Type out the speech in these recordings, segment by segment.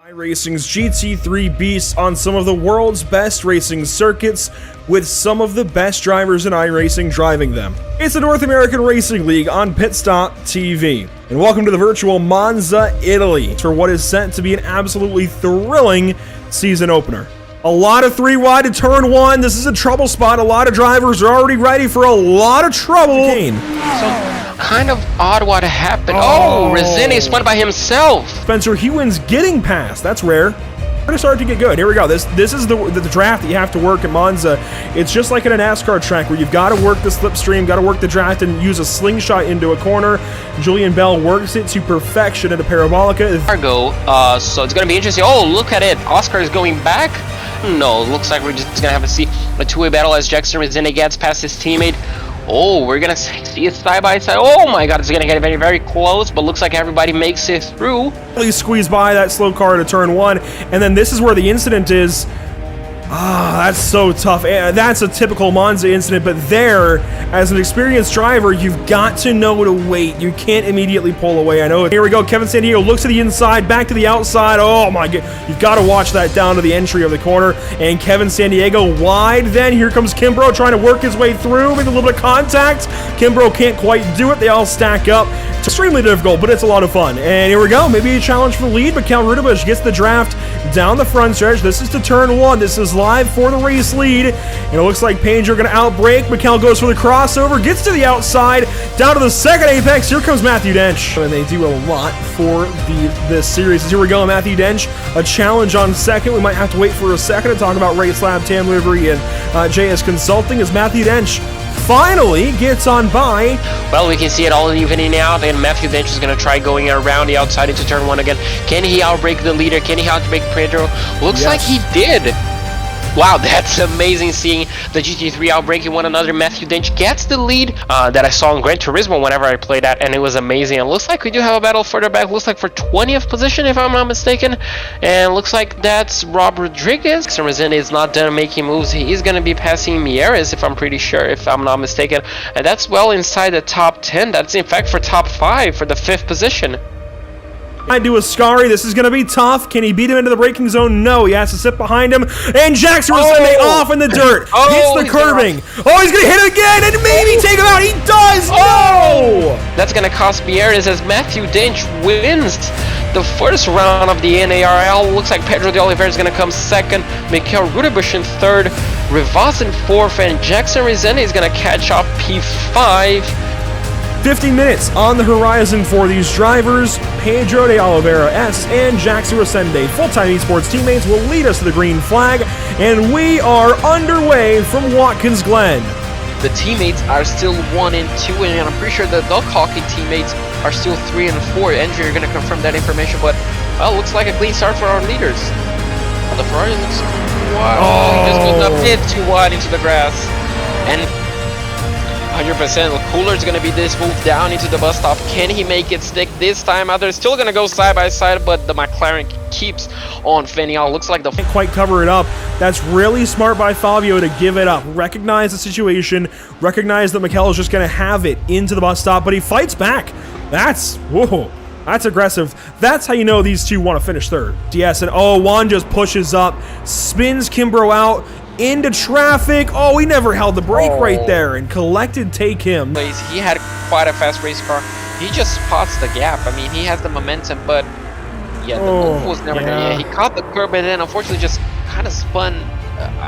iRacing's GT3 Beasts on some of the world's best racing circuits with some of the best drivers in iRacing driving them. It's the North American Racing League on Pit Stop TV. And welcome to the virtual Monza, Italy for what is set to be an absolutely thrilling season opener. A lot of 3 wide to turn 1. This is a trouble spot. A lot of drivers are already ready for a lot of trouble. So, kind of odd what happened. Oh, Resini spun by himself. Spencer Hewins getting past. That's rare. We're gonna start to get good. Here we go. This is the draft that you have to work at Monza. It's just like in a NASCAR track where you've got to work the slipstream, got to work the draft, and use a slingshot into a corner. Julian Bell works it to perfection at a parabolica. So it's gonna be interesting. Oh, look at it. Oscar is going back. No, looks like we're just gonna have to see a two-way battle as Jackson Resini gets past his teammate. Oh, we're gonna see it side by side. Oh my god, it's gonna get very, very close, but looks like everybody makes it through. Really squeeze by that slow car to turn 1, and then this is where the incident is. That's so tough. That's a typical Monza incident, but there, as an experienced driver, you've got to know to wait. You can't immediately pull away. I know it. Here we go. Kevin Sandiego looks to the inside, back to the outside. Oh my god. You've got to watch that down to the entry of the corner. And Kevin Sandiego wide then. Here comes Kimbrough trying to work his way through with a little bit of contact. Kimbrough can't quite do it. They all stack up. It's extremely difficult, but it's a lot of fun. And here we go. Maybe a challenge for the lead, but Cal Rudebush gets the draft down the front stretch. This is to turn 1. This is live for the race lead. And it looks like Pedro going to outbrake. Mikkel goes for the crossover, gets to the outside, down to the second apex. Here comes Matthew Dench. And they do a lot for this series. Here we go, Matthew Dench. A challenge on second. We might have to wait for a second to talk about Race Lab, Tam Livery, and JS Consulting as Matthew Dench finally gets on by. Well, we can see it all evening out, and Matthew Dench is going to try going around the outside into turn 1 again. Can he outbreak the leader? Can he outbreak Pedro? Looks like he did. Wow, that's amazing seeing the GT3 outbreaking one another. Matthew Dench gets the lead that I saw in Gran Turismo whenever I played that, and it was amazing. It looks like we do have a battle further back. Looks like for 20th position, if I'm not mistaken. And looks like that's Rob Rodriguez. Resini is not done making moves. He is going to be passing Mieres, if I'm pretty sure, if I'm not mistaken. And that's well inside the top 10. That's in fact for top 5 for the 5th position. I do Ascari. This is going to be tough. Can he beat him into the braking zone? No. He has to sit behind him. And Jackson Resini off in the dirt. Hits the curbing. He's going to hit it again and maybe take him out. He does. No! That's going to cost Mieres as Matthew Dench wins the first round of the NARL. Looks like Pedro de Oliveira is going to come second. Mikkel Rudebush in third. Rivas in fourth. And Jackson Resini is going to catch up P5. 50 minutes on the horizon for these drivers. Pedro de Oliveira S and Jackson Resini, full-time esports teammates, will lead us to the green flag, and we are underway from Watkins Glen. The teammates are still 1 and 2, and I'm pretty sure the Duck Hockey teammates are still 3 and 4. Andrew, you're going to confirm that information, but well, looks like a clean start for our leaders. The Ferrari looks wild. He just goes a bit too wide into the grass, and 100%. Cooler's going to be this move down into the bus stop. Can he make it stick this time? They're still going to go side by side, but the McLaren keeps on Fenial. Looks like the can't quite cover it up. That's really smart by Fabio to give it up. Recognize the situation. Recognize that Mikkel is just going to have it into the bus stop, but he fights back. That's aggressive. That's how you know these two want to finish third. DS and Juan just pushes up, spins Kimbrough out into traffic. He never held the brake right there, and collected take him. He had quite a fast race car. He just spots the gap. I mean, he has the momentum, but yeah, the move was never there. Yeah, he caught the curb and then unfortunately just kind of spun.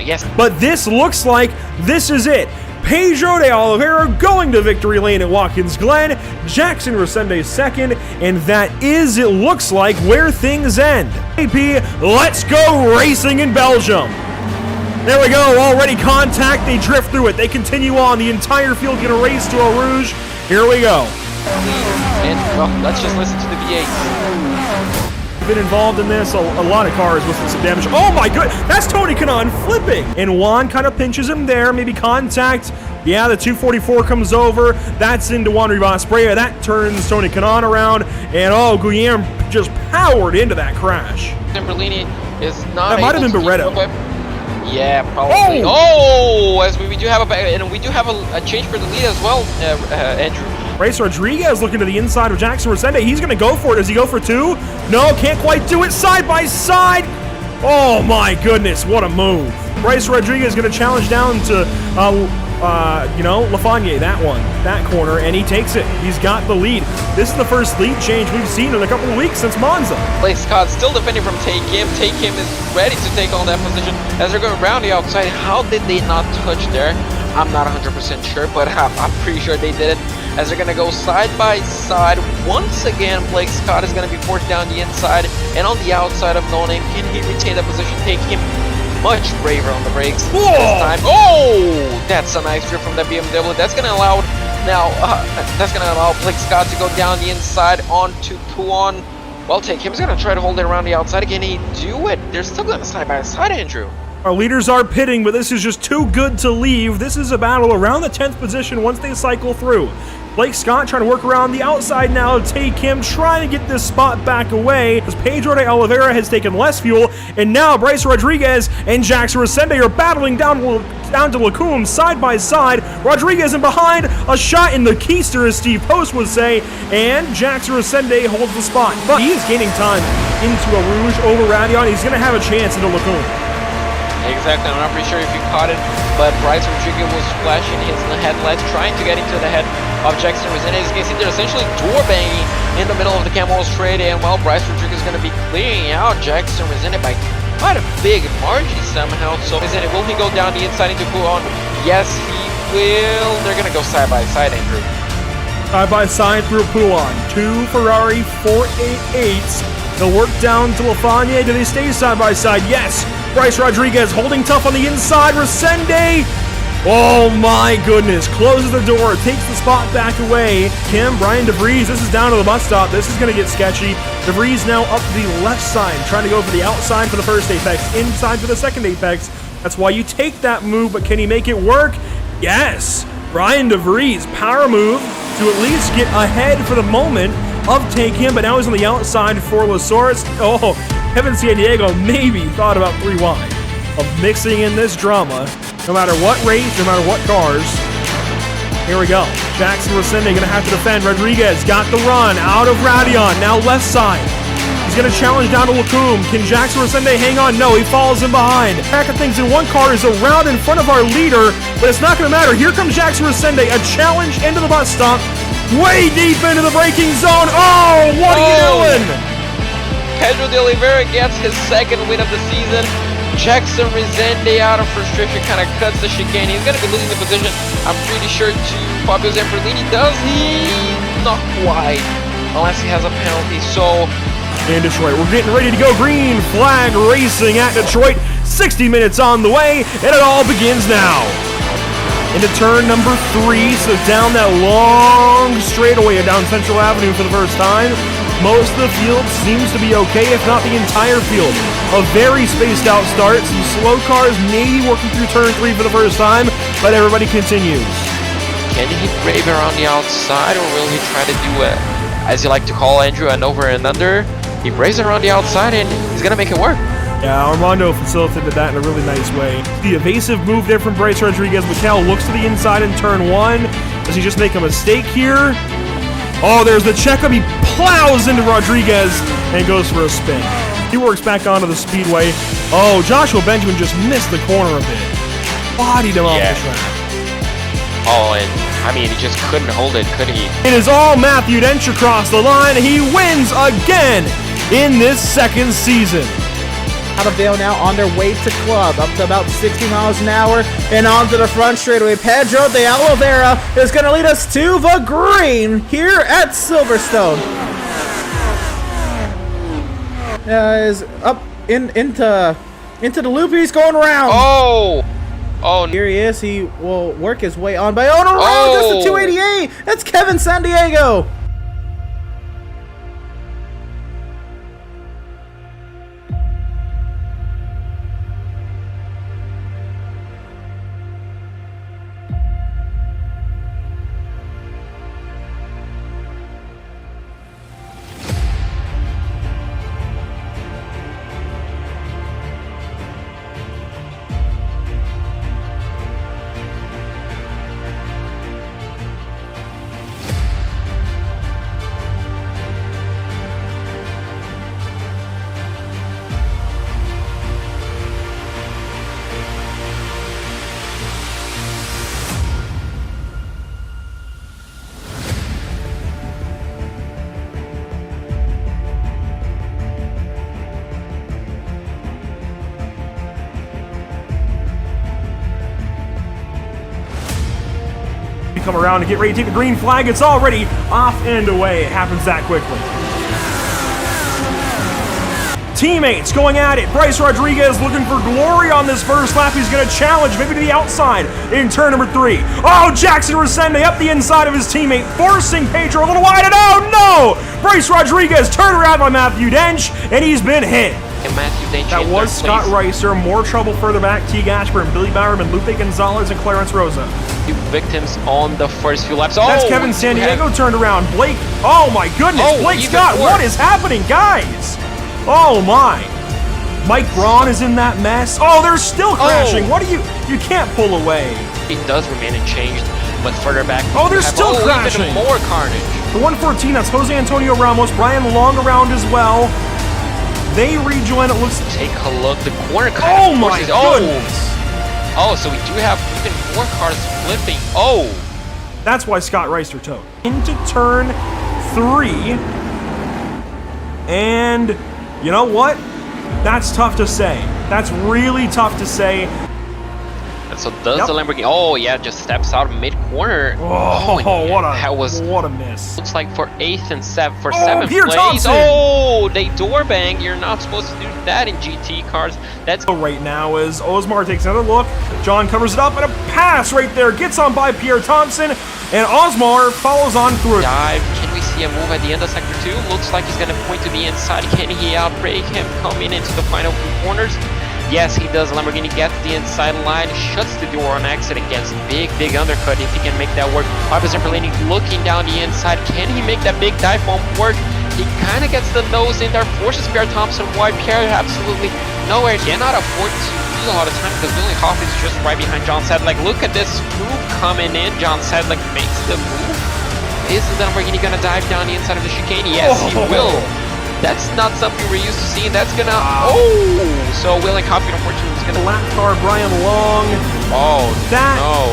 Yes. But this looks like this is it. Pedro de Oliveira going to victory lane at Watkins Glen. Jackson Resini second, and that is, it looks like, where things end. AP, let's go racing in Belgium. There we go, already contact, they drift through it, they continue on, the entire field get a race to Eau Rouge. Here we go. And, well, let's just listen to the V8s. Been involved in this, a lot of cars with some damage. Oh my god, that's Tony Kanaan flipping! And Juan kind of pinches him there, maybe contact. Yeah, the 244 comes over, that's into Juan Rivas Brea, that turns Tony Kanaan around, and Guillermo just powered into that crash. Timberlini is not. That might have been Barretto. Yeah, probably. As we do have a change for the lead as well, Andrew. Bryce Rodriguez looking to the inside of Jackson Resende. He's going to go for it. Does he go for 2? No, can't quite do it. Side by side. Oh my goodness, what a move. Bryce Rodriguez going to challenge down to, Lafreniere, that corner, and he takes it. He's got the lead. This is the first lead change we've seen in a couple of weeks since Monza. Blake Scott still defending from Take Him. Take Him is ready to take on that position as they're going around the outside. How did they not touch there? I'm not 100% sure, but I'm pretty sure they did it. As they're going to go side by side. Once again, Blake Scott is going to be forced down the inside and on the outside of No Name. Can he retain that position? Take Him much braver on the brakes this time. Oh, that's a nice grip from the BMW. That's going to allow Blake Scott to go down the inside onto Puon. Well, Take Him's going to try to hold it around the outside. Can he do it? They're still going side by side, Andrew. Our leaders are pitting, but this is just too good to leave. This is a battle around the 10th position once they cycle through. Blake Scott trying to work around the outside now. Take Him trying to get this spot back away as Pedro de Oliveira has taken less fuel, and now Bryce Rodriguez and Jackson Resende are battling down to Lacombe side by side. Rodriguez in behind, a shot in the keister, as Steve Post would say, and Jackson Resende holds the spot. But he is gaining time into a Rouge over Radion. He's going to have a chance into Lacombe. Exactly, I'm not pretty sure if you caught it, but Bryce Rodriguez was flashing his headlights, trying to get into the head of Jackson Resende. As you can see, they're essentially door banging in the middle of the Camel Straight, and well, Bryce Rodriguez is going to be clearing out Jackson Resende by quite a big margin somehow. So Resende, will he go down the inside into Puon? Yes, he will. They're going to go side by side, Andrew. Side by side through Puon. 2 Ferrari 488s. They'll work down to Lafreniere. Do they stay side by side? Yes. Bryce Rodriguez holding tough on the inside. Resende. Oh my goodness. Closes the door. Takes the spot back away. Brian DeVries. This is down to the bus stop. This is going to get sketchy. DeVries now up the left side. Trying to go for the outside for the first apex. Inside for the second apex. That's why you take that move. But can he make it work? Yes. Brian DeVries. Power move to at least get ahead for the moment of Take Him. But now he's on the outside for Lasource. Oh, Kevin San Diego maybe thought about 3 wide of mixing in this drama, no matter what race, no matter what cars. Here we go. Jackson Resende going to have to defend. Rodriguez got the run out of Radion. Now left side. He's going to challenge down to Lacombe. Can Jackson Resende hang on? No, he falls in behind. Pack of things in one car is around in front of our leader, but it's not going to matter. Here comes Jackson Resende. A challenge into the bus stop. Way deep into the braking zone. Oh, what are you doing? Pedro de Oliveira gets his second win of the season. Jackson Resende, out of frustration, kind of cuts the chicane. He's going to be losing the position, I'm pretty sure, to Fabio Zamperlini. Does he? Not quite, unless he has a penalty. So, in Detroit, we're getting ready to go. Green flag racing at Detroit. 60 minutes on the way, and it all begins now. Into turn number 3, so down that long straightaway down Central Avenue for the first time. Most of the field seems to be okay, if not the entire field. A very spaced out start. Some slow cars maybe working through turn 3 for the first time, but everybody continues. Can he brave around the outside, or will he try to do it, as you like to call, Andrew, an over and under? He braves around the outside and he's going to make it work. Yeah, Armando facilitated that in a really nice way. The evasive move there from Bryce Rodriguez. Mikhail looks to the inside in turn 1. Does he just make a mistake here? Oh, there's the checkup. He plows into Rodriguez and goes for a spin. He works back onto the speedway. Oh, Joshua Benjamin just missed the corner a bit. Bodied him off the track. Oh, and I mean, he just couldn't hold it, could he? It is all Matthew Dench across the line. He wins again in this second season. Out of Vale now on their way to club, up to about 60 miles an hour and onto the front straightaway. Pedro de Oliveira is going to lead us to the green here at Silverstone. Is up into the loop. He's going around. Oh, here he is. He will work his way on by around just the 288. That's Kevin San Diego. come around and get ready to take the green flag. It's already off and away. It happens that quickly. Teammates going at it. Bryce Rodriguez looking for glory on this first lap. He's going to challenge maybe to the outside in turn number 3. Oh, Jackson Resende up the inside of his teammate, forcing Pedro a little wide. And oh no! Bryce Rodriguez turned around by Matthew Dench, and he's been hit. And Matthew Dench That was Scott Reiser. More trouble further back. Teague Ashburn, Billy Bowerman, Lupe Gonzalez, and Clarence Rosa. 2 victims on the first few laps. That's Kevin San Diego turned around. Blake, oh my goodness, Blake Scott, what is happening, guys? Oh my. Mike Braun is in that mess. Oh, they're still crashing. What are you can't pull away. It does remain unchanged, but further back. Oh, they're still crashing. Even more carnage. The 114, that's Jose Antonio Ramos, Brian Long around as well. They rejoin, it looks. Take a look, the corner cut. Oh my goodness. Oh, so we do have even more cars flipping. Oh. That's why Scott Reister towed. Into turn 3. And you know what? That's tough to say. That's really tough to say. And so does the Lamborghini. Oh yeah, just steps out mid-corner. Oh, what a miss. Looks like for 8th and 7th for 7th Peter place. Thompson. Oh, they door bang. You're not supposed to do that in GT cars. That's right now as Osmar takes another look. John covers it up and a pass right there. Gets on by Pierre Thompson, and Osmar follows on through. Dive. Can we see a move at the end of sector 2? Looks like he's going to point to the inside. Can he outbrake him coming into the final 2 corners? Yes, he does. Lamborghini gets the inside line, shuts the door on exit against big undercut if he can make that work. Officer Perlini looking down the inside. Can he make that big dive bomb work? He kind of gets the nose in there, forces Pierre Thompson wide. Pierre absolutely nowhere. Cannot afford to lose a lot of time because William Hoff is just right behind John Sedlick. Look at this move coming in. John Sedlick makes the move. Is the Lamborghini going to dive down the inside of the chicane? Yes, he will. That's not something we're used to seeing. That's gonna. Oh! So Willing Hopping, unfortunately, is gonna. Lap car, Brian Long. Oh, that, no.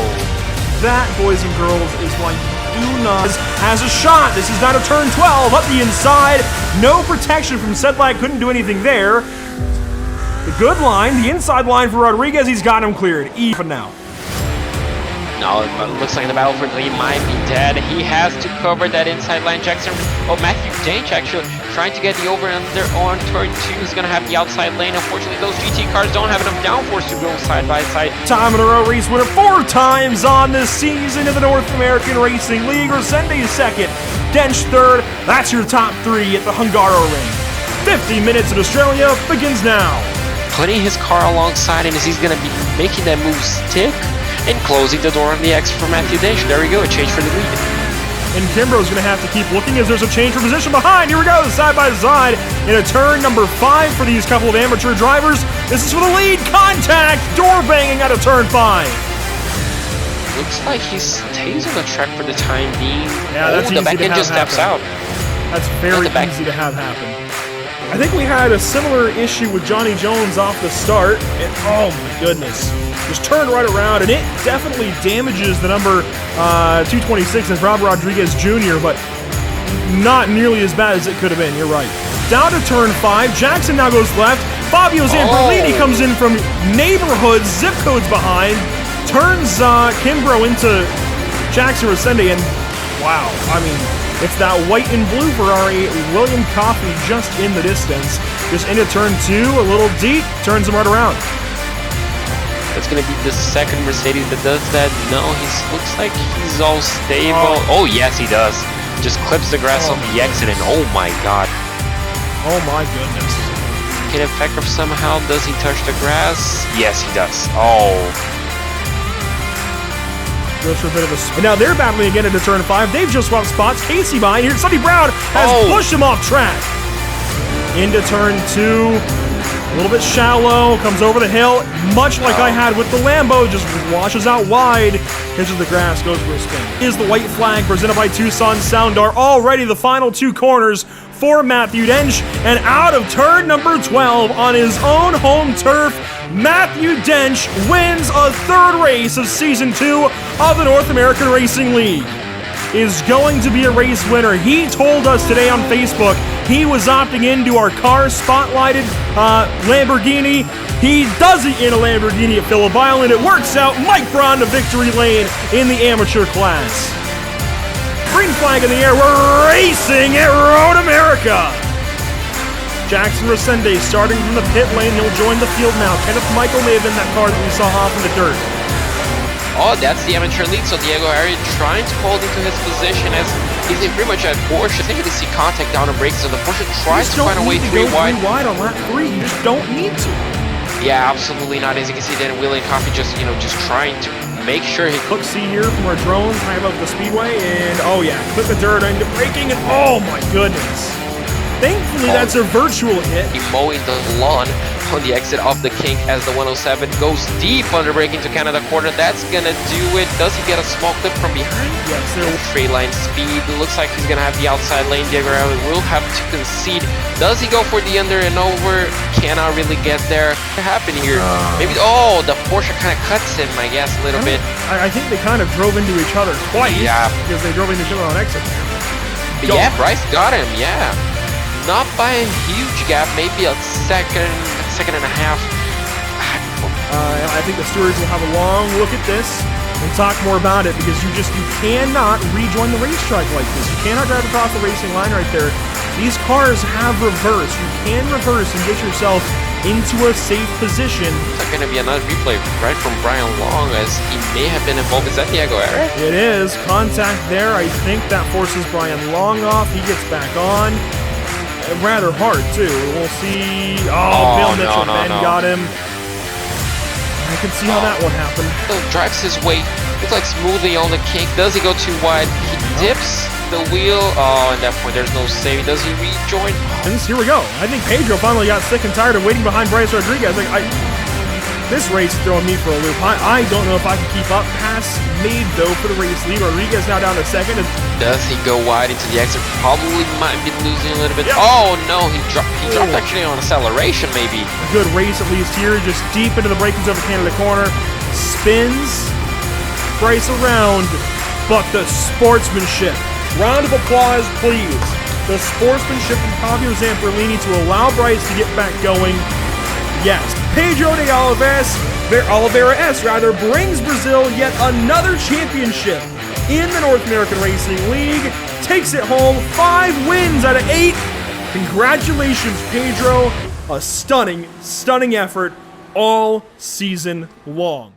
That, boys and girls, is why you do not. Has a shot. This is not a turn 12. Up the inside. No protection from Sedlak. Couldn't do anything there. The good line, the inside line for Rodriguez. He's got him cleared. Even now. No, it looks like the battle for the lead might be dead. He has to cover that inside line. Jackson, Matthew Dench actually trying to get the over under on turn 2. He's going to have the outside lane. Unfortunately, those GT cars don't have enough downforce to go side by side. Time in a row race winner 4 times on this season in the North American Racing League. Resende is 2nd, Dench 3rd. That's your top 3 at the Hungaro Ring. 50 minutes in Australia begins now. Putting his car alongside him as he's going to be making that move stick. And closing the door on the exit for Matthew Dench. There we go, a change for the lead. And Kimbrough's going to have to keep looking as there's a change for position behind. Here we go, side by side in a turn number 5 for these couple of amateur drivers. This is for the lead. Contact, door banging out of turn 5. Looks like he stays on the track for the time being. Yeah, that's easy the back to end have just steps happen. out. That's very easy to have happen. I think we had a similar issue with Johnny Jones off the start. And, oh my goodness. Just turned right around, and it definitely damages the number 226 as Rob Rodriguez Jr., but not nearly as bad as it could have been. You're right. Down to turn 5. Jackson now goes left. Fabio Zamperlini comes in from neighborhoods, zip codes behind, turns Kimbrough into Jackson Resende, and wow, I mean, it's that white and blue Ferrari, William Coffey just in the distance. Just into turn 2, a little deep, turns him right around. That's going to be the second Mercedes that does that. No, he looks like he's all stable. Oh, yes, he does. Just clips the grass on the exit, and oh my god. Oh my goodness. Hit effect of somehow. Does he touch the grass? Yes, he does. Oh. Goes for a bit of a spin. Now they're battling again into turn 5. They've just swapped spots. Casey behind here. Sonny Brown has pushed him off track. Into turn 2. A little bit shallow, comes over the hill, much like I had with the Lambo, just washes out wide, hitches the grass, goes for a spin. Is the white flag presented by Tucson Soundar. Already the final 2 corners for Matthew Dench, and out of turn number 12 on his own home turf, Matthew Dench wins a 3rd race of Season 2 of the North American Racing League. is going to be a race winner. He told us today on Facebook he was opting into our car spotlighted Lamborghini. He does it in a Lamborghini at Phillip Island. It works out. Mike Braun to victory lane in the amateur class. Green flag in the air. We're racing at Road America. Jackson Resende starting from the pit lane. He'll join the field now. Kenneth Michael may have been that car that we saw off in the dirt. Oh, that's the amateur lead. So Diego Arias trying to hold into his position as he's in pretty much at Porsche. I think you see contact down on brakes. So the Porsche tries to find a way three wide. Three wide on lap 3. You just don't need to. Yeah, absolutely not. As you can see, then Willie and Coffee just trying to make sure he. Look, see here from our drones high above the speedway, and oh yeah, clip the dirt into braking, and oh my goodness. Thankfully, that's a virtual hit. He mowing the lawn on the exit of the kink as the 107 goes deep under braking to Canada quarter. That's gonna do it. Does he get a small clip from behind? Yes, straight line speed. Looks like he's gonna have the outside lane. Diego Arias will have to concede. Does he go for the under and over? Cannot really get there. What happened here? Maybe. Oh, the Porsche kind of cuts him, I guess, a little bit. I think they kind of drove into each other twice. Yeah. Because they drove into each other on exit. Yeah, Bryce got him. Yeah. Not by a huge gap, maybe a second and a half. I think the stewards will have a long look at this and talk more about it because you cannot rejoin the racetrack like this. You cannot drive across the racing line right there. These cars have reverse. You can reverse and get yourself into a safe position. It's going to be another replay right from Brian Long as he may have been involved. Is that Diego Arias? It is. Contact there. I think that forces Brian Long off. He gets back on. Rather hard too. We'll see. Oh, Bill Mitchell got him. I can see how that one happened. Bill drives his weight. Looks like smoothly on the kink. Does he go too wide? He dips the wheel. Oh, at that point there's no saving. Does he rejoin? Here we go. I think Pedro finally got sick and tired of waiting behind Bryce Rodriguez. This race is throwing me for a loop. I don't know if I can keep up. Pass made, though, for the race lead. Rodriguez now down to second. Does he go wide into the exit? Probably might be losing a little bit. Yep. Oh, no. He dropped actually on acceleration, maybe. A good race, at least here. Just deep into the braking zone of Canada corner. Spins. Bryce around. But the sportsmanship. Round of applause, please. The sportsmanship from Fabio Zamperlini to allow Bryce to get back going. Yes, Pedro de Oliveira S brings Brazil yet another championship in the North American Racing League. Takes it home, 5 wins out of 8. Congratulations, Pedro. A stunning effort all season long.